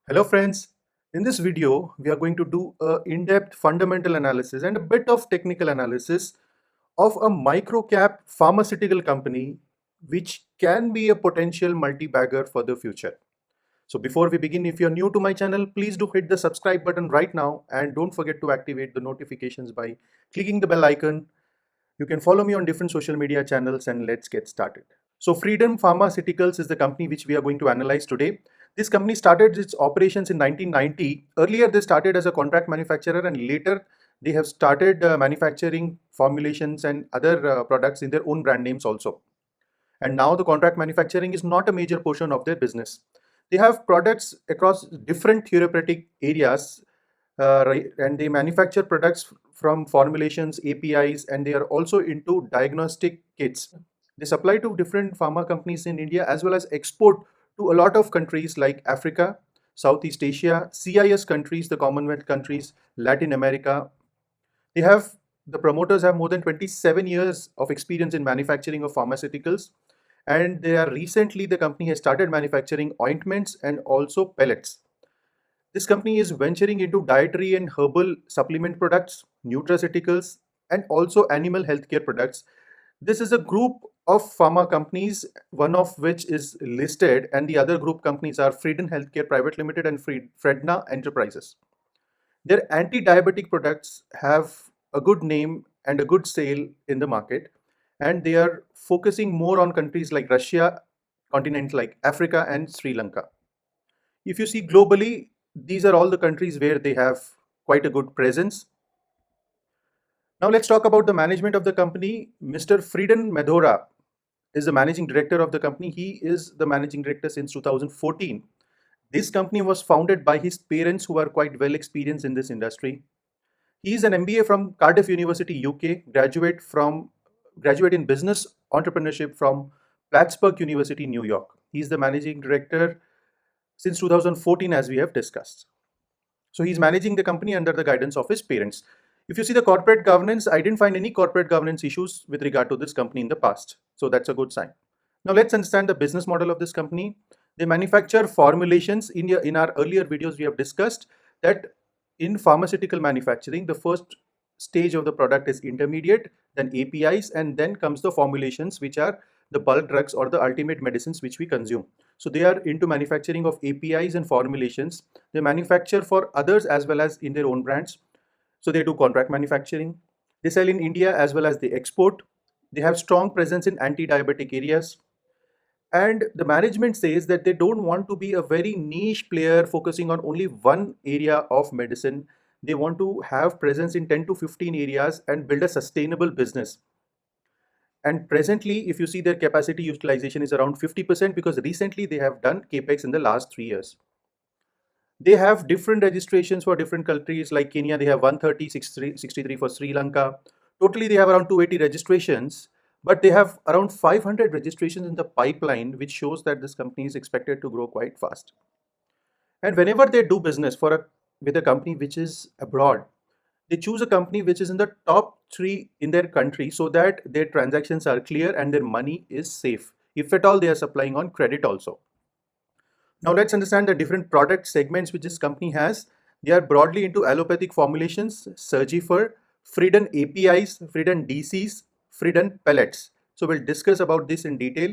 Hello friends, in this video we are going to do a in-depth fundamental analysis and a bit of technical analysis of a micro-cap pharmaceutical company which can be a potential multi-bagger for the future. So before we begin, if you're new to my channel, please do hit the subscribe button right now and don't forget to activate the notifications by clicking the bell icon. You can follow me on different social media channels and let's get started. So Freedom Pharmaceuticals is the company which we are going to analyze today. This company started its operations in 1990. Earlier, they started as a contract manufacturer and later they have started manufacturing formulations and other products in their own brand names also. And now the contract manufacturing is not a major portion of their business. They have products across different therapeutic areas, right, and they manufacture products from formulations, APIs, and they are also into diagnostic kits. They supply to different pharma companies in India as well as export to a lot of countries like Africa, Southeast Asia, CIS countries, the Commonwealth countries, Latin America. They have the promoters have more than 27 years of experience in manufacturing of pharmaceuticals, and they are recently the company has started manufacturing ointments and also pellets. This company is venturing into dietary and herbal supplement products, nutraceuticals, and also animal healthcare products. This is a group of pharma companies, one of which is listed, and the other group companies are Freedom Healthcare Private Limited and Fredna Enterprises. Their anti-diabetic products have a good name and a good sale in the market, and they are focusing more on countries like Russia, continents like Africa, and Sri Lanka. If you see globally, these are all the countries where they have quite a good presence. Now let's talk about the management of the company. Mr. Frieden Medhora is the managing director of the company. He is the managing director since 2014. This company was founded by his parents who are quite well experienced in this industry. He is an MBA from Cardiff University, UK, graduate in business entrepreneurship from Plattsburgh University, New York. He is the managing director since 2014, as we have discussed. So he's managing the company under the guidance of his parents. If you see the corporate governance, I didn't find any corporate governance issues with regard to this company in the past. So that's a good sign. Now let's understand the business model of this company. They manufacture formulations. In our earlier videos, we have discussed that in pharmaceutical manufacturing, the first stage of the product is intermediate, then APIs, and then comes the formulations, which are the bulk drugs or the ultimate medicines which we consume. So they are into manufacturing of APIs and formulations. They manufacture for others as well as in their own brands. So they do contract manufacturing. They sell in India as well as they export. They have strong presence in anti-diabetic areas. And the management says that they don't want to be a very niche player focusing on only one area of medicine. They want to have presence in 10 to 15 areas and build a sustainable business. And presently, if you see, their capacity utilization is around 50% because recently they have done capex in the last 3 years. They have different registrations for different countries. Like Kenya, they have 130, 63 for Sri Lanka. Totally, they have around 280 registrations, but they have around 500 registrations in the pipeline, which shows that this company is expected to grow quite fast. And whenever they do business with a company which is abroad, they choose a company which is in the top three in their country so that their transactions are clear and their money is safe. If at all, they are supplying on credit also. Now let's understand the different product segments which this company has. They are broadly into allopathic formulations, Surgifer, Freedom APIs, Freedom DCs, Freedom pellets. So we'll discuss about this in detail.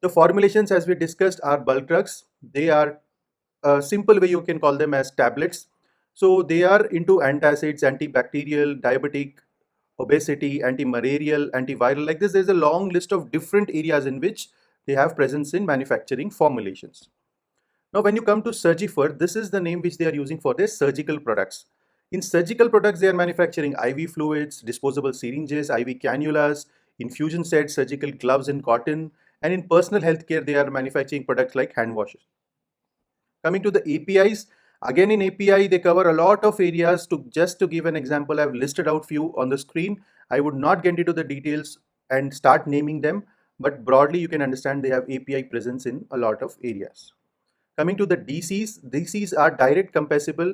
The formulations, as we discussed, are bulk drugs. They are a simple way you can call them as tablets. So they are into antacids, antibacterial, diabetic, obesity, anti-malarial, antiviral. Like this, there's a long list of different areas in which they have presence in manufacturing formulations. Now, when you come to Surgifer, this is the name which they are using for their surgical products. In surgical products, they are manufacturing IV fluids, disposable syringes, IV cannulas, infusion sets, surgical gloves and cotton. And in personal healthcare, they are manufacturing products like hand washes. Coming to the APIs, again in API, they cover a lot of areas. Just to give an example, I've listed out few on the screen. I would not get into the details and start naming them, but broadly you can understand they have API presence in a lot of areas. Coming to the DCs are direct compressible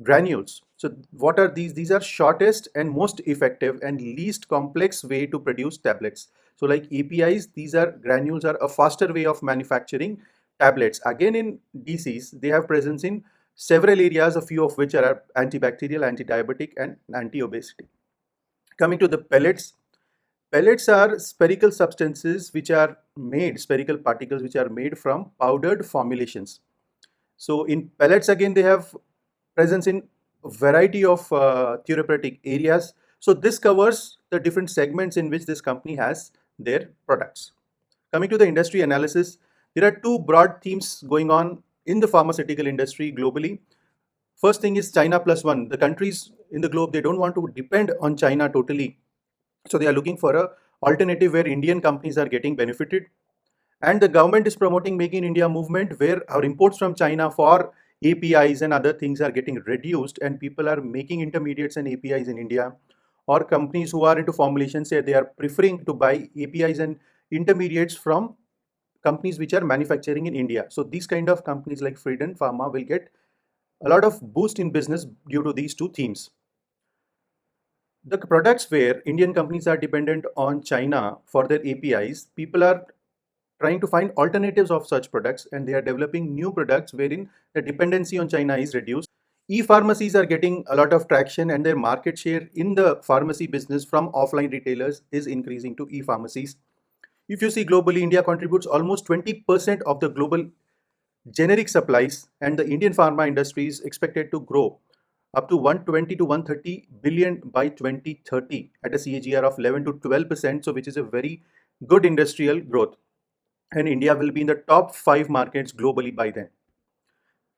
granules. So what are these? These are shortest and most effective and least complex way to produce tablets. So like APIs, these are granules are a faster way of manufacturing tablets. Again, in DCs, they have presence in several areas, a few of which are antibacterial, anti-diabetic, and anti-obesity. Coming to the pellets, pellets are spherical substances which are made, spherical particles which are made from powdered formulations. So in pellets, again, they have presence in a variety of therapeutic areas. So this covers the different segments in which this company has their products. Coming to the industry analysis, there are two broad themes going on in the pharmaceutical industry globally. First thing is China plus one. The countries in the globe, they don't want to depend on China totally. So they are looking for a alternative where Indian companies are getting benefited. And the government is promoting Make in India movement where our imports from China for APIs and other things are getting reduced and people are making intermediates and APIs in India. Or companies who are into formulation say they are preferring to buy APIs and intermediates from companies which are manufacturing in India. So these kind of companies like Frieden Pharma will get a lot of boost in business due to these two themes. The products where Indian companies are dependent on China for their APIs, people are trying to find alternatives of such products and they are developing new products wherein the dependency on China is reduced. E-pharmacies are getting a lot of traction and their market share in the pharmacy business from offline retailers is increasing to e-pharmacies. If you see globally, India contributes almost 20% of the global generic supplies, and the Indian pharma industry is expected to grow up to 120 to 130 billion by 2030 at a CAGR of 11 to 12%, so which is a very good industrial growth. And India will be in the top 5 markets globally by then.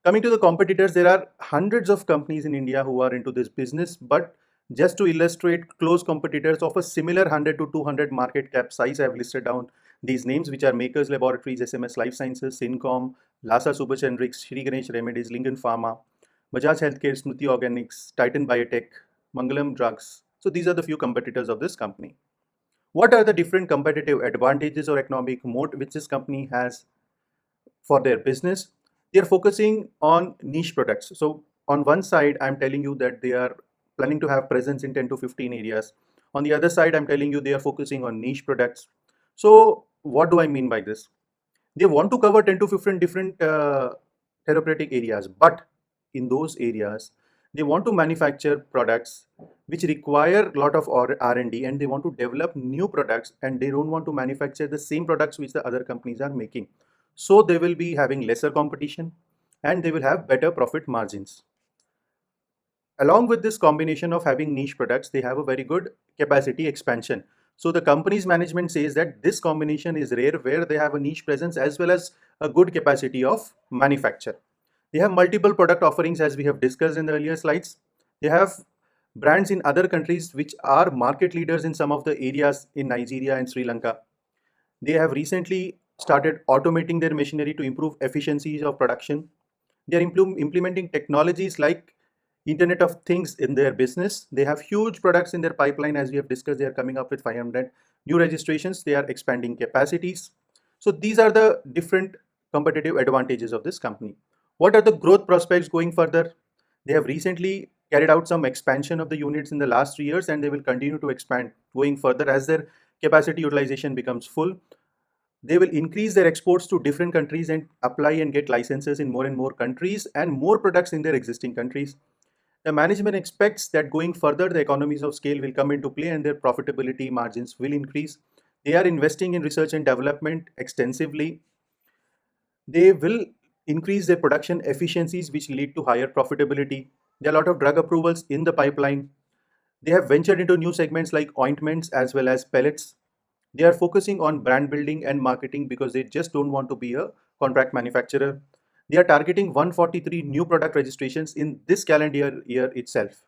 Coming to the competitors, there are hundreds of companies in India who are into this business, but just to illustrate close competitors of a similar 100 to 200 market cap size, I have listed down these names, which are Makers Laboratories, SMS Life Sciences, Syncom, Lhasa Supergenerics, Shri Ganesh Remedies, Lincoln Pharma, Bajaj Healthcare, Smriti Organics, Titan Biotech, Mangalam Drugs. So these are the few competitors of this company. What are the different competitive advantages or economic moat which this company has for their business? They are focusing on niche products. So on one side, I'm telling you that they are planning to have presence in 10 to 15 areas. On the other side, I'm telling you they are focusing on niche products. So what do I mean by this? They want to cover 10 to 15 different therapeutic areas, but in those areas, they want to manufacture products which require a lot of R&D, and they want to develop new products, and they don't want to manufacture the same products which the other companies are making. So they will be having lesser competition and they will have better profit margins. Along with this combination of having niche products, they have a very good capacity expansion. So the company's management says that this combination is rare where they have a niche presence as well as a good capacity of manufacture. They have multiple product offerings as we have discussed in the earlier slides. They have brands in other countries which are market leaders in some of the areas in Nigeria and Sri Lanka. They have recently started automating their machinery to improve efficiencies of production. They are implementing technologies like Internet of Things in their business. They have huge products in their pipeline. As we have discussed, they are coming up with 500 new registrations. They are expanding capacities. So these are the different competitive advantages of this company. What are the growth prospects going further? They have recently carried out some expansion of the units in the last 3 years, and they will continue to expand going further as their capacity utilization becomes full. They will increase their exports to different countries and apply and get licenses in more and more countries and more products in their existing countries. The management expects that going further, the economies of scale will come into play and their profitability margins will increase. They are investing in research and development extensively. They will increase their production efficiencies, which lead to higher profitability. There are a lot of drug approvals in the pipeline. They have ventured into new segments like ointments as well as pellets. They are focusing on brand building and marketing because they just don't want to be a contract manufacturer. They are targeting 143 new product registrations in this calendar year itself.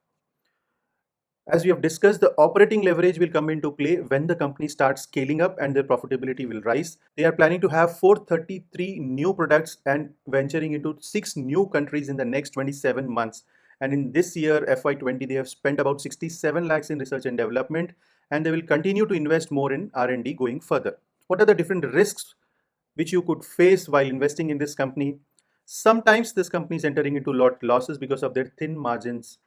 As we have discussed, the operating leverage will come into play when the company starts scaling up and their profitability will rise. They are planning to have 433 new products and venturing into 6 new countries in the next 27 months. And in this year, FY20, they have spent about 67 lakhs in research and development, and they will continue to invest more in R&D going further. What are the different risks which you could face while investing in this company? Sometimes this company is entering into losses because of their thin margins.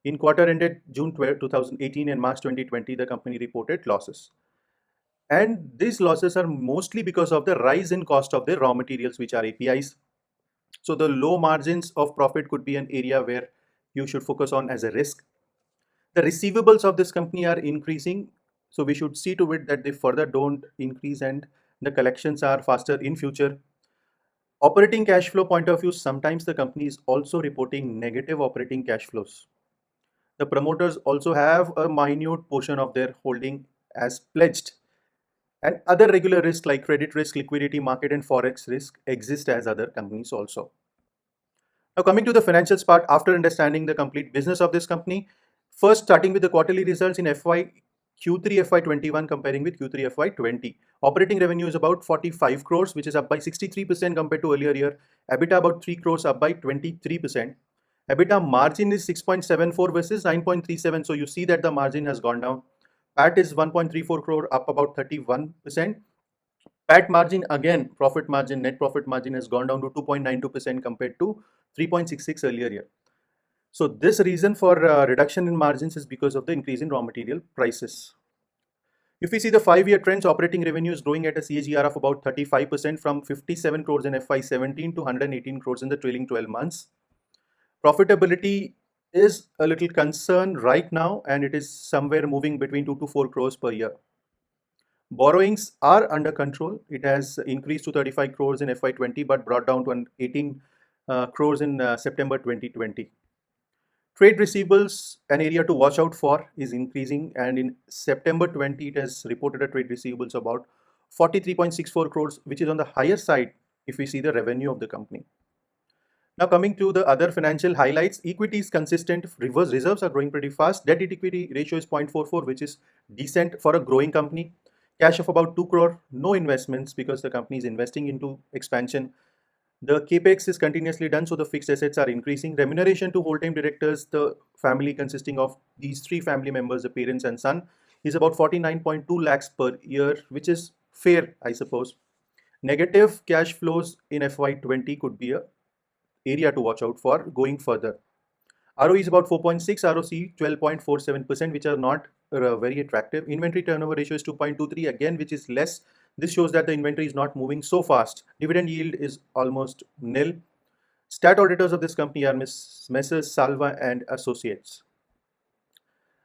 In quarter ended June 12, 2018 and March 2020, the company reported losses. And these losses are mostly because of the rise in cost of the raw materials, which are APIs. So the low margins of profit could be an area where you should focus on as a risk. The receivables of this company are increasing, so we should see to it that they further don't increase and the collections are faster in future. Operating cash flow point of view, sometimes the company is also reporting negative operating cash flows. The promoters also have a minute portion of their holding as pledged, and other regular risks like credit risk, liquidity, market, and forex risk exist as other companies also. Now, coming to the financials part, after understanding the complete business of this company, first starting with the quarterly results in Q3 FY21 comparing with Q3 FY20. Operating revenue is about 45 crores, which is up by 63% compared to earlier year. EBITDA about 3 crores, up by 23%. EBITDA margin is 6.74 versus 9.37. So you see that the margin has gone down. PAT is 1.34 crore, up about 31%. PAT margin, again, profit margin, net profit margin has gone down to 2.92% compared to 3.66 earlier year. So this reason for reduction in margins is because of the increase in raw material prices. If we see the 5-year trends, operating revenue is growing at a CAGR of about 35% from 57 crores in FY17 to 118 crores in the trailing 12 months. Profitability is a little concern right now, and it is somewhere moving between 2 to 4 crores per year. Borrowings are under control. It has increased to 35 crores in FY20 but brought down to 18 crores in September 2020. Trade receivables, an area to watch out for, is increasing, and in September 20 it has reported a trade receivables about 43.64 crores, which is on the higher side if we see the revenue of the company. Now coming to the other financial highlights, equity is consistent, reserves are growing pretty fast, debt to equity ratio is 0.44, which is decent for a growing company. Cash of about 2 crore, no investments because the company is investing into expansion. The capex is continuously done, so the fixed assets are increasing. Remuneration to whole-time directors, the family consisting of these 3 family members, the parents and son, is about 49.2 lakhs per year, which is fair, I suppose. Negative cash flows in FY20 could be a area to watch out for going further. ROE is about 4.6, ROC 12.47%, which are not very attractive. Inventory turnover ratio is 2.23, again, which is less. This shows that the inventory is not moving so fast. Dividend yield is almost nil. Stat auditors of this company are Messrs. Salva and Associates.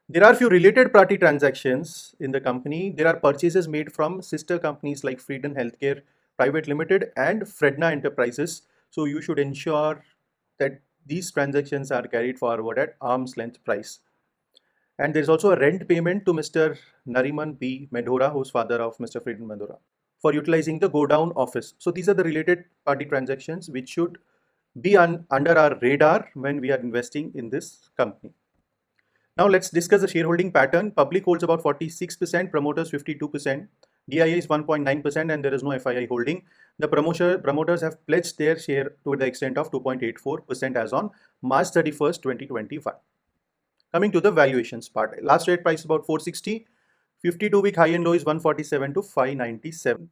There are few related party transactions in the company. There are purchases made from sister companies like Freedom Healthcare Private Limited and Fredna Enterprises. So you should ensure that these transactions are carried forward at arm's length price. And there's also a rent payment to Mr. Nariman B. Medhora, who's father of Mr. Friedman Medhora, for utilizing the godown office. So these are the related party transactions which should be under our radar when we are investing in this company. Now let's discuss the shareholding pattern. Public holds about 46%, promoters 52%, DIA is 1.9%, and there is no FII holding. The promoters have pledged their share to the extent of 2.84% as on March 31st, 2021. Coming to the valuations part, last trade price is about 460, 52-week high and low is 147 to 597.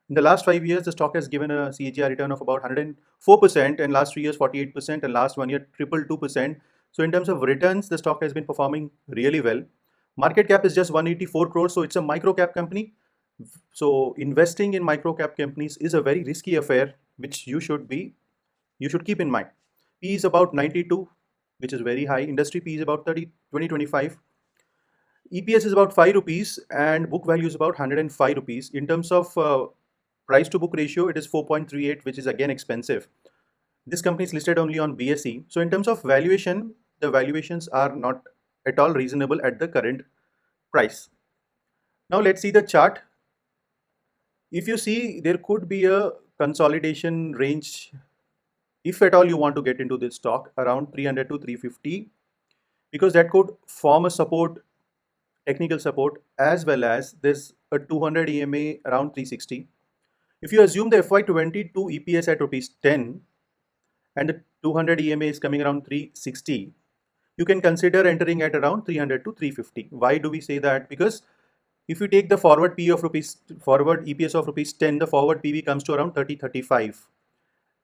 In the last 5 years, the stock has given a CAGR return of about 104%, and last 3 years 48%, and last 1 year 222%. So in terms of returns, the stock has been performing really well. Market cap is just 184 crores, so it's a micro cap company. So investing in micro cap companies is a very risky affair, which you should keep in mind. P is about 92, which is very high. Industry P is about 2025. EPS is about 5 rupees and book value is about 105 rupees. In terms of price to book ratio, it is 4.38, which is again expensive. This company is listed only on BSE. So in terms of valuation, the valuations are not at all reasonable at the current price. Now let's see the chart. If you see, there could be a consolidation range, if at all you want to get into this stock, around 300 to 350, because that could form a support, technical support, as well as there's a 200 EMA around 360. If you assume the FY22 EPS at rupees 10 and the 200 EMA is coming around 360, you can consider entering at around 300 to 350. Why do we say that? Because if you take the forward EPS of rupees 10, the forward PV comes to around 30-35,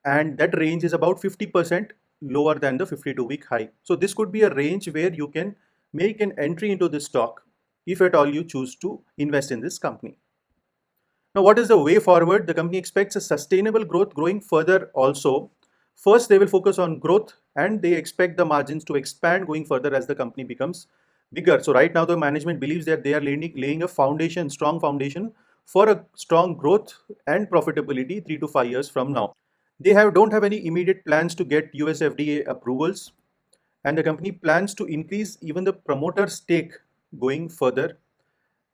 and that range is about 50% lower than the 52-week high. So this could be a range where you can make an entry into this stock if at all you choose to invest in this company. Now, what is the way forward? The company expects a sustainable growth growing further also. First, they will focus on growth and they expect the margins to expand going further as the company becomes bigger. So right now the management believes that they are laying a foundation, strong foundation for a strong growth and profitability 3 to 5 years from now. They don't have any immediate plans to get US FDA approvals, and the company plans to increase even the promoter stake going further.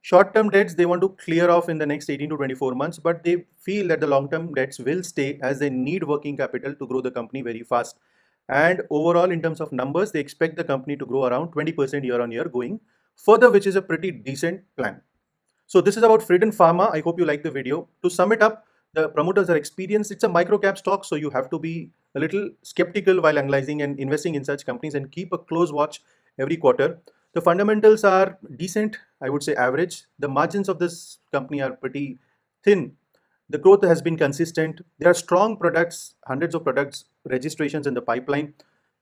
Short-term debts they want to clear off in the next 18 to 24 months, but they feel that the long-term debts will stay as they need working capital to grow the company very fast. And overall, in terms of numbers, they expect the company to grow around 20% year on year going further, which is a pretty decent plan. So this is about Fredun Pharma. I hope you like the video. To sum it up, the promoters are experienced. It's a microcap stock, so you have to be a little skeptical while analyzing and investing in such companies and keep a close watch every quarter. The fundamentals are decent, I would say average. The margins of this company are pretty thin. The growth has been consistent. There are strong products, hundreds of products, registrations in the pipeline.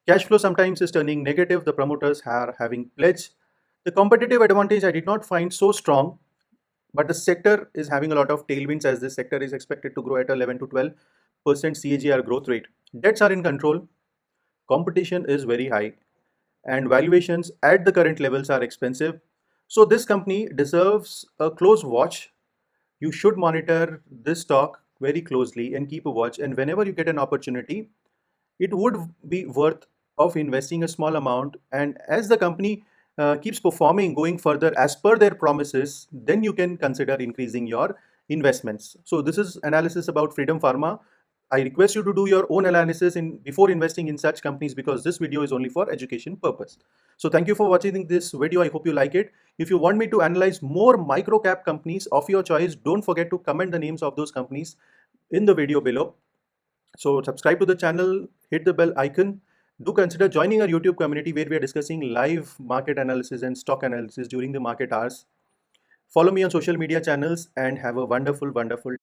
Cash flow sometimes is turning negative. The promoters are having pledge. The competitive advantage I did not find so strong, but the sector is having a lot of tailwinds as this sector is expected to grow at 11 to 12% CAGR growth rate. Debts are in control. Competition is very high and valuations at the current levels are expensive. So this company deserves a close watch. You should monitor this stock very closely and keep a watch. And whenever you get an opportunity, it would be worth of investing a small amount. And as the company keeps performing going further as per their promises, then you can consider increasing your investments. So this is analysis about Fredun Pharma. I request you to do your own analysis before investing in such companies, because this video is only for education purpose. So thank you for watching this video. I hope you like it. If you want me to analyze more micro cap companies of your choice, don't forget to comment the names of those companies in the video below. So subscribe to the channel, hit the bell icon. Do consider joining our YouTube community where we are discussing live market analysis and stock analysis during the market hours. Follow me on social media channels and have a wonderful, wonderful